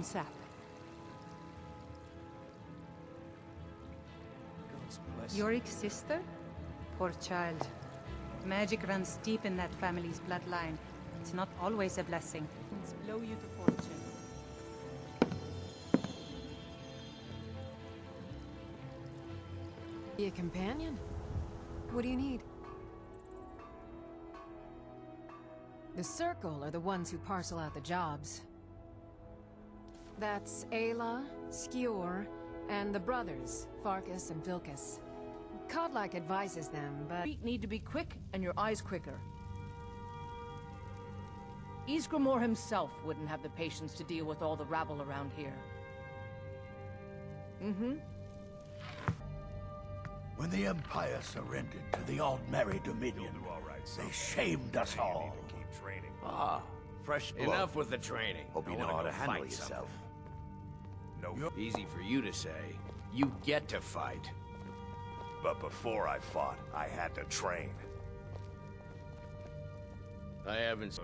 sap. God's bless. Yorik's sister? Poor child. Magic runs deep in that family's bloodline. It's not always a blessing. It's blow you to fortune. Be a companion? What do you need? The Circle are the ones who parcel out the jobs. That's Ayla, Skior, and the brothers, Farkas and Vilkas. Kodlak advises them, but... Feet need to be quick, and your eyes quicker. Ysgramor himself wouldn't have the patience to deal with all the rabble around here. When the Empire surrendered to the Aldmeri Dominion, they shamed us all. Ah, fresh blood. Enough with the training. Hope you know how to handle yourself. No, easy for you to say. You get to fight. But before I fought, I had to train. I haven't...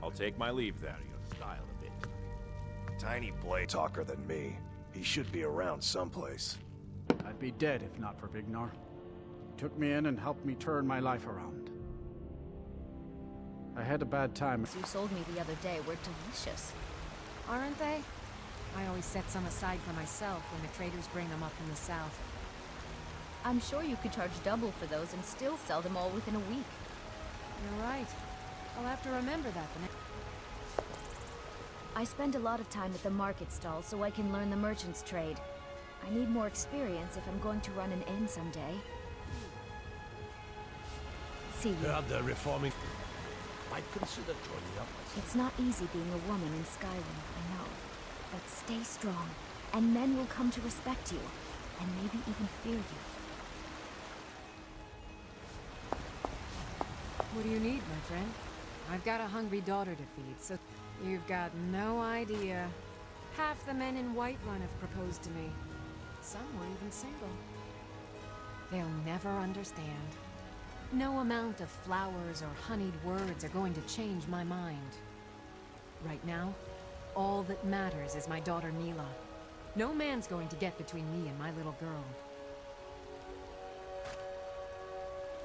I'll take my leave then. Style a bit. Tiny blade talker than me. He should be around someplace. I'd be dead if not for Vignar. He took me in and helped me turn my life around. I had a bad time. You sold me the other day were delicious. aren't they? I always set some aside for myself when the traders bring them up from the south. I'm sure you could charge double for those and still sell them all within a week. You're right. I'll have to remember that the next... I spend a lot of time at the market stall so I can learn the merchant's trade. I need more experience if I'm going to run an inn someday. See you. The reforming... Might consider joining up. It's not easy being a woman in Skyrim, I know. But stay strong, and men will come to respect you, and maybe even fear you. What do you need, my friend? I've got a hungry daughter to feed, so... You've got no idea. Half the men in Whiterun have proposed to me. Some were even single. They'll never understand. No amount of flowers or honeyed words are going to change my mind. Right now, all that matters is my daughter Mila. No man's going to get between me and my little girl.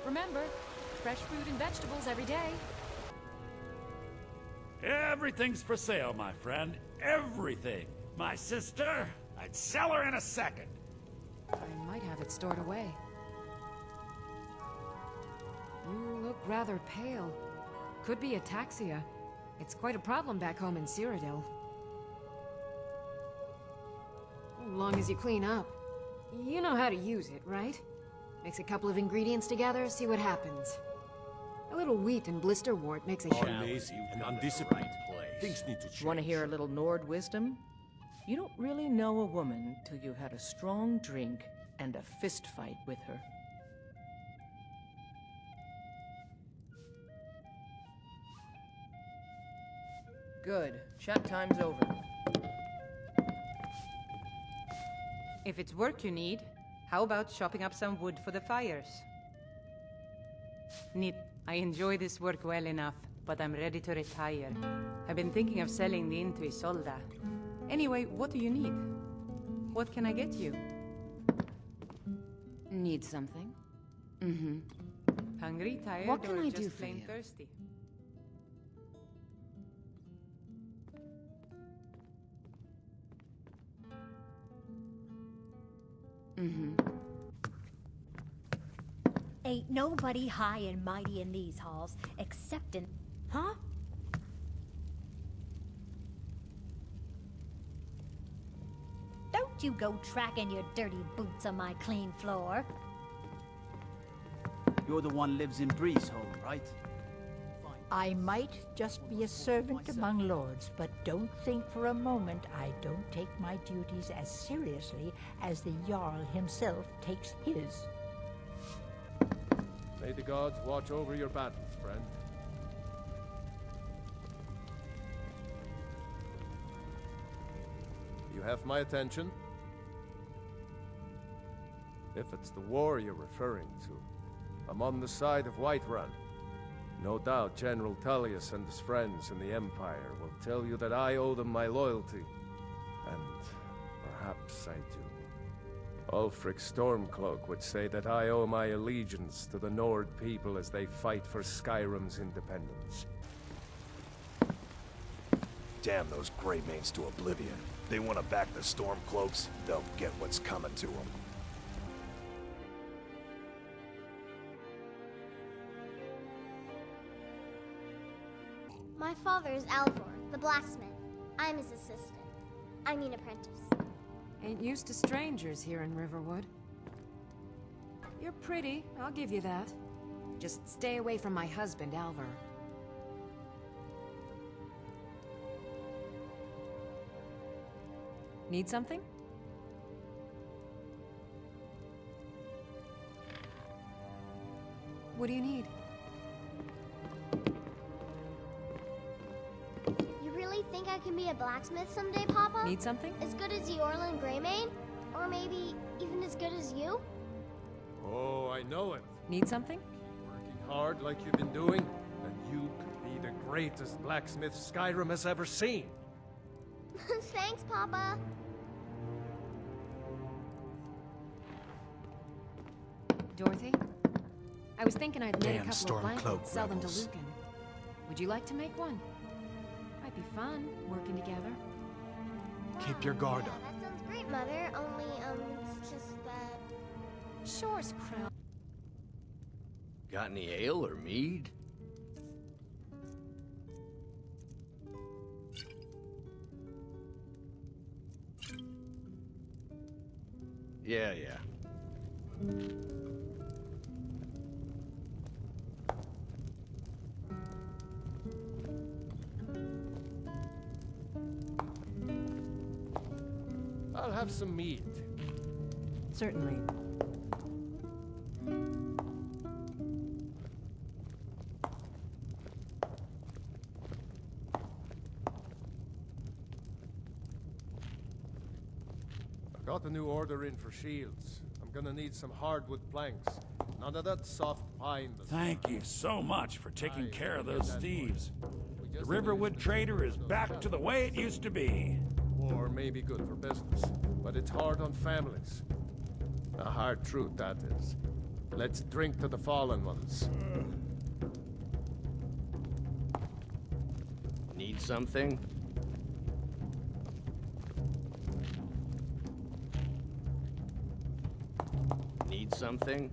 Remember, fresh fruit and vegetables every day. Everything's for sale, my friend. Everything. My sister, I'd sell her in a second. I might have it stored away. You look rather pale. Could be ataxia. It's quite a problem back home in Cyrodiil. As long as you clean up. You know how to use it, right? Mix a couple of ingredients together, see what happens. A little wheat and blisterwort makes a Lazy and undisciplined. Things need to change. Want to hear a little Nord wisdom? You don't really know a woman till you had a strong drink and a fist fight with her. Good. Chat time's over. If it's work you need, how about chopping up some wood for the fires? Neat. I enjoy this work well enough, but I'm ready to retire. I've been thinking of selling the inn to Isolda. Anyway, what do you need? What can I get you? Need something? Hungry, tired, What can or I just do for plain you? thirsty? Ain't nobody high and mighty in these halls, except in... Huh? Don't you go tracking your dirty boots on my clean floor. You're the one lives in Breeze Home, right? I might just be a servant among lords, but don't think for a moment I don't take my duties as seriously as the Jarl himself takes his. May the gods watch over your battles, friend. You have my attention? If it's the war you're referring to, I'm on the side of Whiterun. No doubt General Tullius and his friends in the Empire will tell you that I owe them my loyalty. And perhaps I do. Ulfric Stormcloak would say that I owe my allegiance to the Nord people as they fight for Skyrim's independence. Damn those Greymanes to oblivion. They want to back the Stormcloaks, they'll get what's coming to them. My father is Alvor, the blacksmith. I'm his assistant. I mean apprentice. Ain't used to strangers here in Riverwood. You're pretty, I'll give you that. Just stay away from my husband, Alvor. Need something? What do you need? You really think I can be a blacksmith someday, Papa? Need something? As good as Eorlund Greymane? Or maybe even as good as you? Oh, I know it. Need something? Working hard like you've been doing, and you could be the greatest blacksmith Skyrim has ever seen. Thanks, Papa. Dorothy? I was thinking I'd make a Damn couple of blankets and sell them to rebels. Lucan. Would you like to make one? Might be fun, working together. Keep your guard Yeah, up. that sounds great, Mother. Only, it's just that... Shore's crown. Got any ale or mead? Yeah. I'll have some mead. Certainly. I got a new order in for shields. I'm gonna need some hardwood planks. None of that soft pine. Thank you so much for taking care of those thieves. The Riverwood Trader is back to the way it used to be. War may be good for business, but it's hard on families. A hard truth, that is. Let's drink to the fallen ones. Need something? Need something?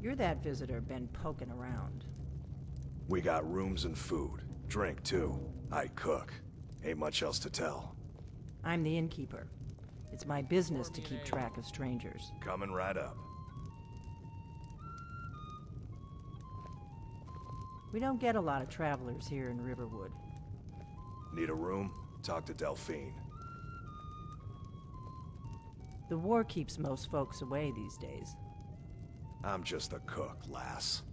You're that visitor been poking around. We got rooms and food. Drink, too. I cook. Ain't much else to tell. I'm the innkeeper. It's my business to keep track of strangers. Coming right up. We don't get a lot of travelers here in Riverwood. Need a room? Talk to Delphine. The war keeps most folks away these days. I'm just the cook, lass.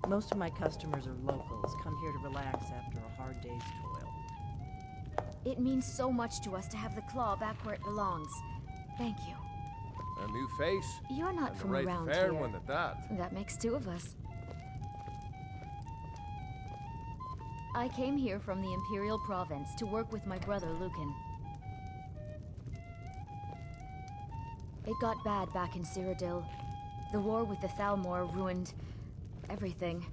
Most of my customers are locals, come here to relax after a hard day's toil. It means so much to us to have the claw back where it belongs. Thank you. A new face. You're not and from a right around fair here. one at that. That makes two of us. I came here from the Imperial Province to work with my brother Lucan. It got bad back in Cyrodiil. The war with the Thalmor ruined everything.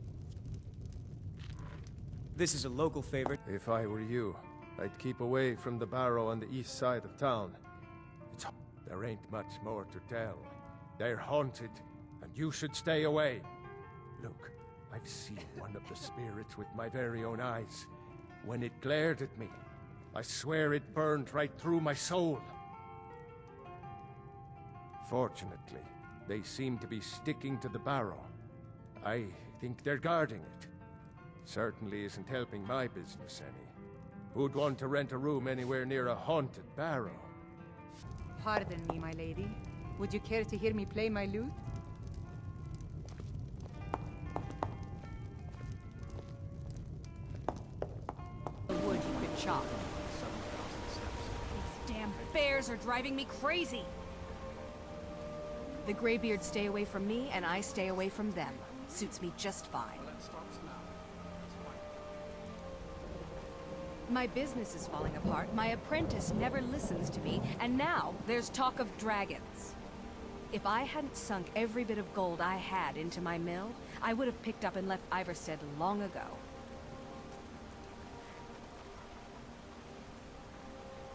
This is a local favorite. If I were you, I'd keep away from the barrow on the east side of town. There ain't much more to tell. They're haunted, and you should stay away. Look, I've seen one of the spirits with my very own eyes. When it glared at me, I swear it burned right through my soul. Fortunately, they seem to be sticking to the barrow. I think they're guarding it. Certainly isn't helping my business any. Who'd want to rent a room anywhere near a haunted barrow? Pardon me, my lady. Would you care to hear me play my lute? The wood you could chop. These damn bears are driving me crazy. The Greybeards stay away from me, and I stay away from them. Suits me just fine. My business is falling apart, my apprentice never listens to me, and now there's talk of dragons. If I hadn't sunk every bit of gold I had into my mill, I would have picked up and left Iverstead long ago.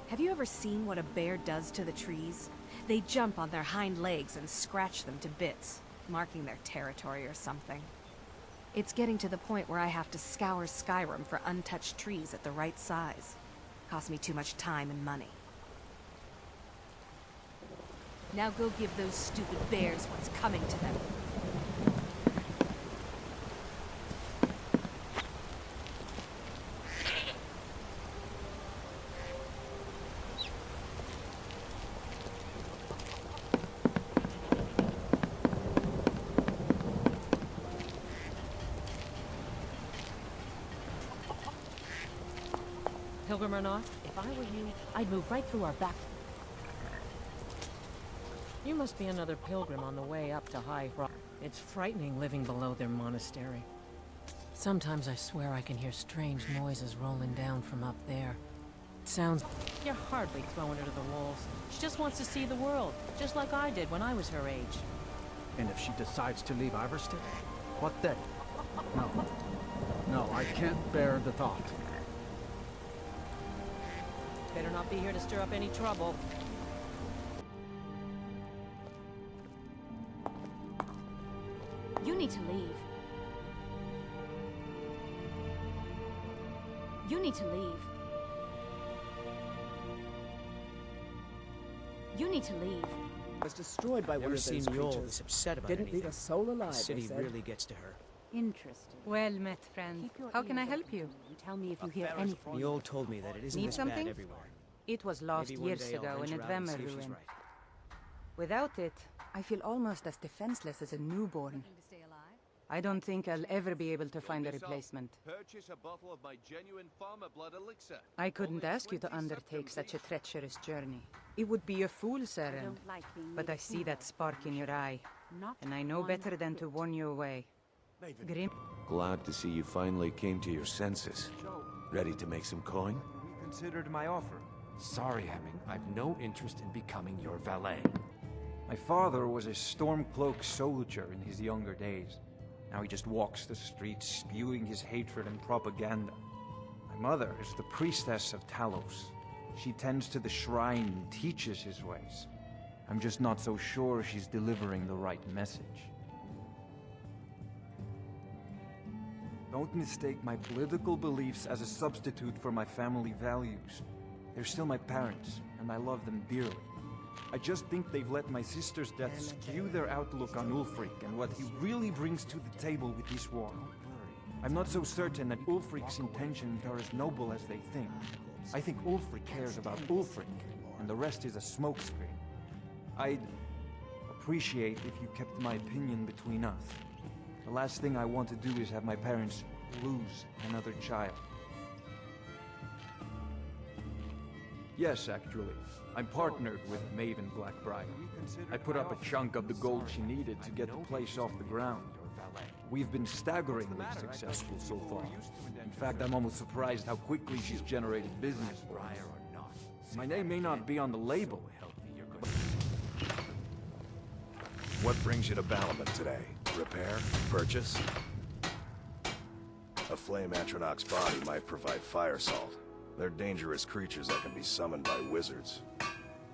Have you ever seen what a bear does to the trees? They jump on their hind legs and scratch them to bits, marking their territory or something. It's getting to the point where I have to scour Skyrim for untouched trees at the right size. Costs me too much time and money. Now go give those stupid bears what's coming to them. Pilgrim or not, if I were you, I'd move right through our back. You must be another pilgrim on the way up to High Rock. It's frightening living below their monastery. Sometimes I swear I can hear strange noises rolling down from up there. It sounds... You're hardly throwing her to the wolves. She just wants to see the world, just like I did when I was her age. And if she decides to leave Iverstead, what then? No. No, I can't bear the thought. Better not be here to stir up any trouble. You need to leave. You need to leave. You need to leave. Was destroyed by one of those creatures. upset about Didn't leave a soul alive. The city they said. really gets to her. Interesting. Well met, friend. How can I help you? Tell me if you hear anything. The old told me that it isn't Need this something? bad everywhere. It was lost Maybe one years day I'll ago in venture a out and Dwemer see if she's ruin. right. Without it, I feel almost as defenseless as a newborn. I don't think I'll ever be able to find a replacement. Purchase a bottle of my genuine farmer blood elixir. I couldn't ask you to undertake such a treacherous journey. It would be a fool's errand. But I see that spark in your eye, and I know better than to warn you away. Grim. Glad to see you finally came to your senses. Ready to make some coin? Reconsidered my offer. Sorry, Hemming. I've no interest in becoming your valet. My father was a Stormcloak soldier in his younger days. Now he just walks the streets spewing his hatred and propaganda. My mother is the priestess of Talos. She tends to the shrine and teaches his ways. I'm just not so sure she's delivering the right message. Don't mistake my political beliefs as a substitute for my family values. They're still my parents, and I love them dearly. I just think they've let my sister's death skew their outlook on Ulfric and what he really brings to the table with this war. I'm not so certain that Ulfric's intentions are as noble as they think. I think Ulfric cares about Ulfric, and the rest is a smokescreen. I'd appreciate if you kept my opinion between us. The last thing I want to do is have my parents lose another child. Yes, actually. I'm partnered with Maven Blackbriar. I put up a chunk of the gold she needed to get the place off the ground. We've been staggeringly successful so far. In fact, I'm almost surprised how quickly she's generated business for us. My name may not be on the label. What brings you to Balamut today? Repair? Purchase? A flame Atronach's body might provide fire salt. They're dangerous creatures that can be summoned by wizards.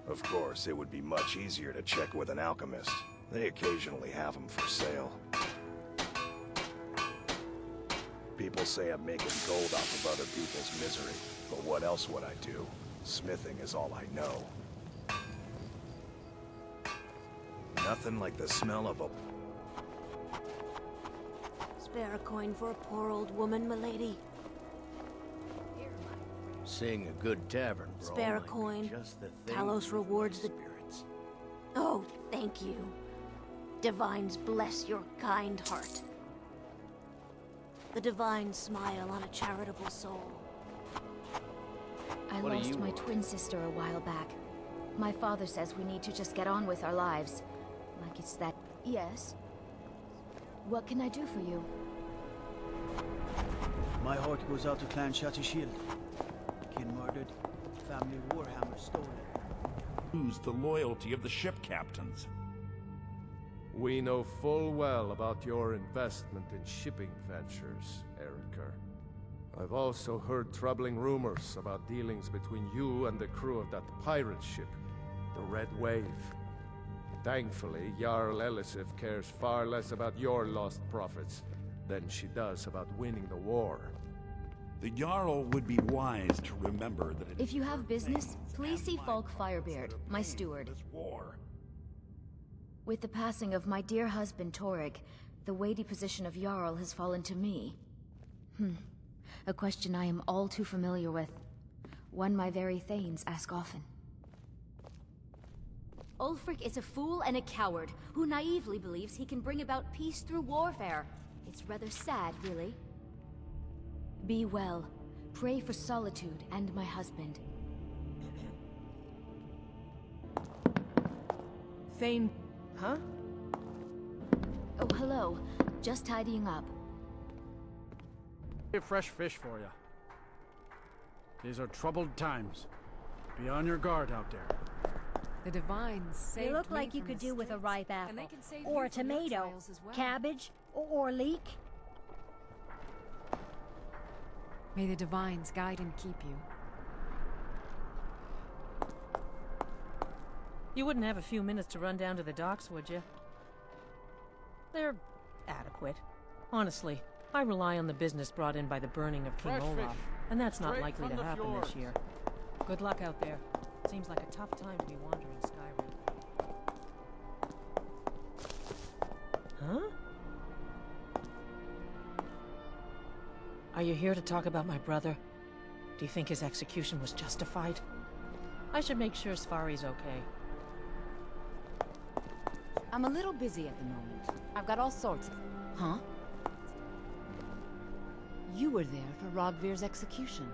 Of course, it would be much easier to check with an alchemist. They occasionally have them for sale. People say I'm making gold off of other people's misery, but what else would I do? Smithing is all I know. Nothing like the smell of a... Spare a coin for a poor old woman, milady. Seeing a good tavern, bro. Spare a coin. Talos rewards the... Oh, thank you. Divines bless your kind heart. The divine smile on a charitable soul. I lost my twin sister a while back. My father says we need to just get on with our lives. Like it's that... Yes? What can I do for you? My heart goes out to Clan Shield. murdered. Family Warhammer story. Lose the loyalty of the ship captains. We know full well about your investment in shipping ventures, Erica. I've also heard troubling rumors about dealings between you and the crew of that pirate ship, the Red Wave. Thankfully, Jarl Elisif cares far less about your lost profits than she does about winning the war. The Jarl would be wise to remember that If you have business, please see Falk Firebeard, my steward. With the passing of my dear husband Torrig, the weighty position of Jarl has fallen to me. A question I am all too familiar with. One my very thanes ask often. Ulfric is a fool and a coward who naively believes he can bring about peace through warfare. It's rather sad, really. Be well. Pray for Solitude and my husband. Thane... Huh? Oh, hello. Just tidying up. Get fresh fish for you. These are troubled times. Be on your guard out there. The Divines saved You look me like you from could the do with a sticks, ripe and they apple. can save Or you a from your tomato. trials as well. Cabbage. Or leek. May the Divines guide and keep you. You wouldn't have a few minutes to run down to the docks, would you? They're adequate. Honestly, I rely on the business brought in by the burning of King Fresh Olaf, fish. and that's not Straight likely from to the happen this fjords. year. Good luck out there. Seems like a tough time to be wandering Skyrim. Huh? Are you here to talk about my brother? Do you think his execution was justified? I should make sure Sfari's okay. I'm a little busy at the moment. I've got all sorts of... Huh? You were there for Rodvir's execution.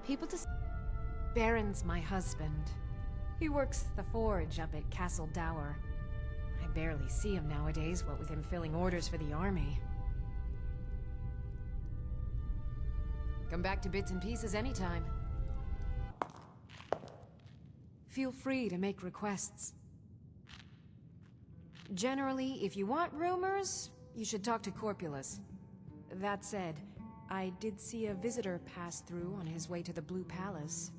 People to... Baron's my husband. He works the forge up at Castle Dower. I barely see him nowadays, what with him filling orders for the army. Come back to Bits and Pieces anytime. Feel free to make requests. Generally, if you want rumors, you should talk to Corpulus. That said, I did see a visitor pass through on his way to the Blue Palace.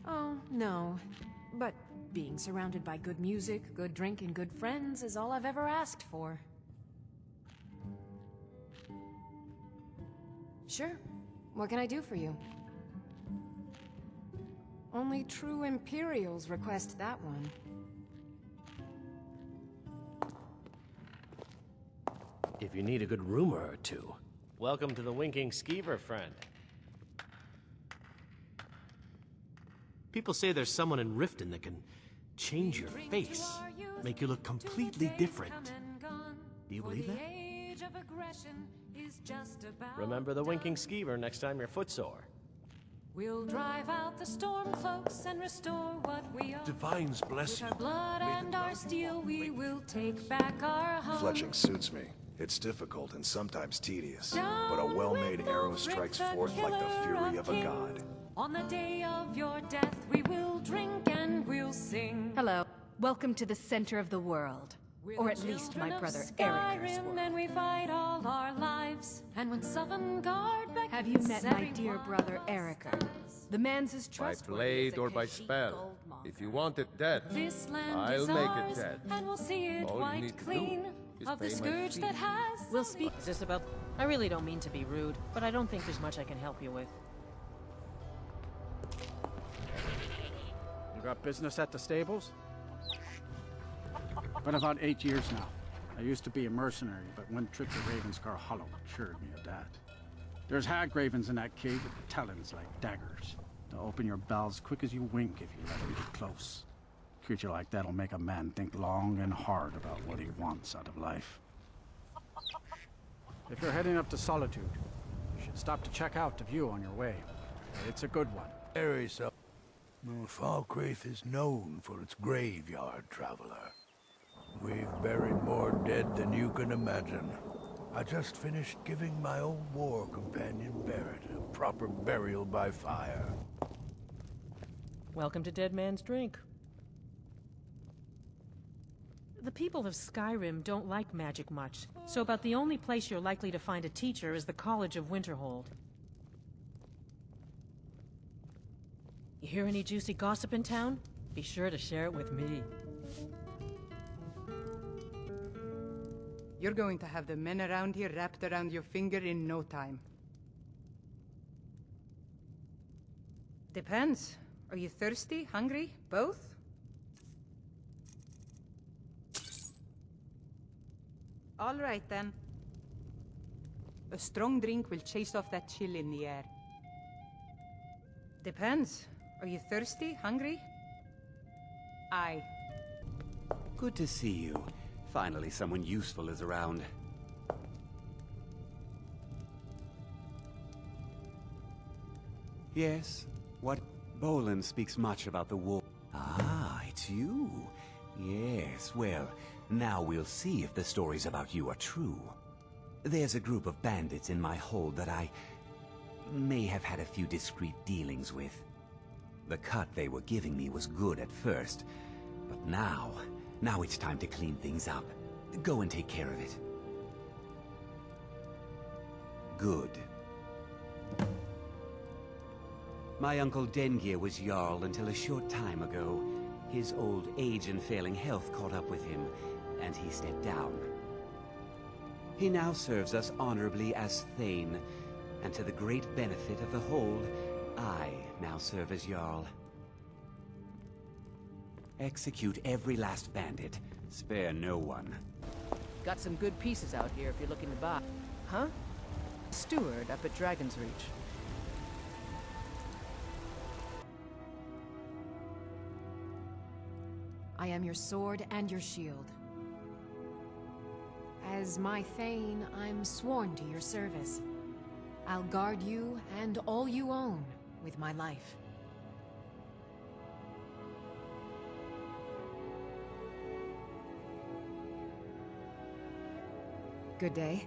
Oh, no. But being surrounded by good music, good drink, and good friends is all I've ever asked for. Sure. What can I do for you? Only true Imperials request that one. If you need a good rumor or two, welcome to the Winking Skeever, friend. People say there's someone in Riften that can change your face, make you look completely different. Do you believe that? Remember the Winking Skeever next time you're footsore. We'll drive out the storm cloaks and restore what we are. Divines bless With you. our blood and our steel, we will take back our home. Fletching suits me. It's difficult and sometimes tedious, but a well-made arrow strikes forth like the fury of a god. On the day of your death, we will drink and we'll sing. Hello. Welcome to the center of the world. Or at least my brother Eric's world. And we fight all our lives. And when Sovngarde beckons, Have you met my everyone dear brother Erica? The man's as By trustworthy blade as a or by Khajiit spell. gold monger. If you want it dead, This land I'll is make ours, it dead. and we'll see it All you wiped need to do clean is of the pay my scourge fee. that has. We'll speak. Is this about? I really don't mean to be rude, but I don't think there's much I can help you with. You got business at the stables? Been about 8 years now. I used to be a mercenary, but one trip to Ravenscar Hollow cured me of that. There's hag ravens in that cave with talons like daggers. They'll open your bowels quick as you wink if you let them get close. A creature like that'll make a man think long and hard about what he wants out of life. If you're heading up to Solitude, you should stop to check out the view on your way. It's a good one. Very so. Falkreath is known for its graveyard, traveler. We've buried more dead than you can imagine. I just finished giving my old war companion Barrett a proper burial by fire. Welcome to Dead Man's Drink. The people of Skyrim don't like magic much, so about the only place you're likely to find a teacher is the College of Winterhold. You hear any juicy gossip in town? Be sure to share it with me. You're going to have the men around here wrapped around your finger in no time. Depends. Are you thirsty, hungry, both? All right, then. A strong drink will chase off that chill in the air. Depends. Are you thirsty, hungry? Aye. Good to see you. Finally, someone useful is around. Yes? What? Bolin speaks much about the war. Ah, it's you. Yes, well, now we'll see if the stories about you are true. There's a group of bandits in my hold that I may have had a few discreet dealings with. The cut they were giving me was good at first, but now it's time to clean things up. Go and take care of it. Good. My uncle Dengir was Jarl until a short time ago. His old age and failing health caught up with him, and he stepped down. He now serves us honorably as Thane, and to the great benefit of the hold, I now serve as Jarl. Execute every last bandit. Spare no one. Got some good pieces out here if you're looking to buy. Huh? Steward up at Dragon's Reach. I am your sword and your shield. As my Thane, I'm sworn to your service. I'll guard you and all you own with my life. Good day.